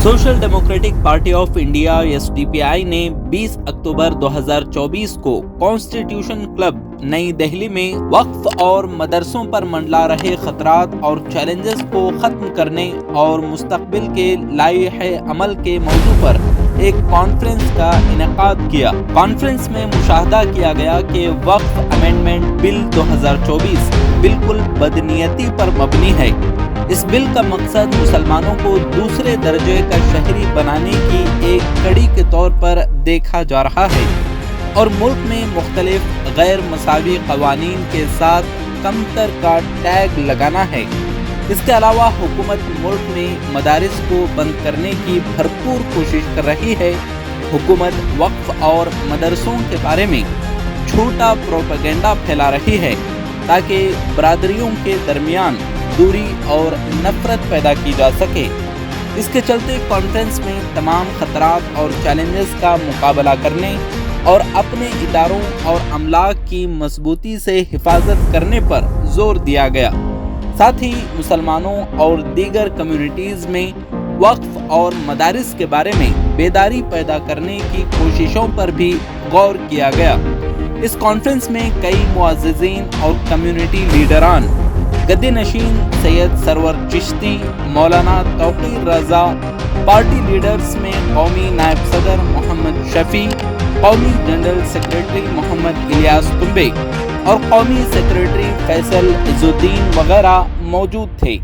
Social democratic party of India (SDPI) ने 20 अक्टूबर 2024 को constitution club नई दिल्ली में वक्फ और मदरसों पर मंडला रहे खतरात और चैलेंजेस को खत्म करने और मुस्तकबिल के लाइहे अमल के मौजू पर एक कॉन्फ्रेंस का इनेकाद किया। कॉन्फ्रेंस में मुशाहदा किया गया कि वक्फ अमेंडमेंट बिल 2024 बिल्कुल बदनीयती पर मबनी है। इस बिल का मकसद मुसलमानों को दूसरे दर्जे का शहरी बनाने की एक कड़ी के तौर पर देखा जा रहा है और मुल्क में मुख्तलिफ गैर मसावी कवानीन के साथ कमतर का टैग लगाना है। इसके अलावा हुकूमत मुल्क में मदारिस को बंद करने की भरपूर कोशिश कर रही है। हुकूमत वक्फ और मदरसों के बारे में झूठा प्रोपेगेंडा फैला रही है ताकि बरादरियों के दरमियान दूरी और नफरत पैदा की जा सके। इसके चलते कॉन्फ्रेंस में तमाम खतरात और चैलेंजेस का मुकाबला करने और अपने इदारों और अमलाक की मजबूती से हिफाजत करने पर जोर दिया गया। साथ ही मुसलमानों और दीगर कम्युनिटीज़ में वक्फ और मदारिस के बारे में बेदारी पैदा करने की कोशिशों पर भी गौर किया गया। इस कॉन्फ्रेंस में कई मुअज़्ज़िज़ीन और कम्युनिटी लीडरान, गद्दी नशीन सैयद सरवर चिश्ती, मौलाना तौक़ीर रज़ा, पार्टी लीडर्स में कौमी नायब सदर मोहम्मद शफी, कौमी जनरल सेक्रेटरी मोहम्मद इलियास तुम्बे और कौमी सेक्रेटरी फैसल इज़ुद्दीन वगैरह मौजूद थे।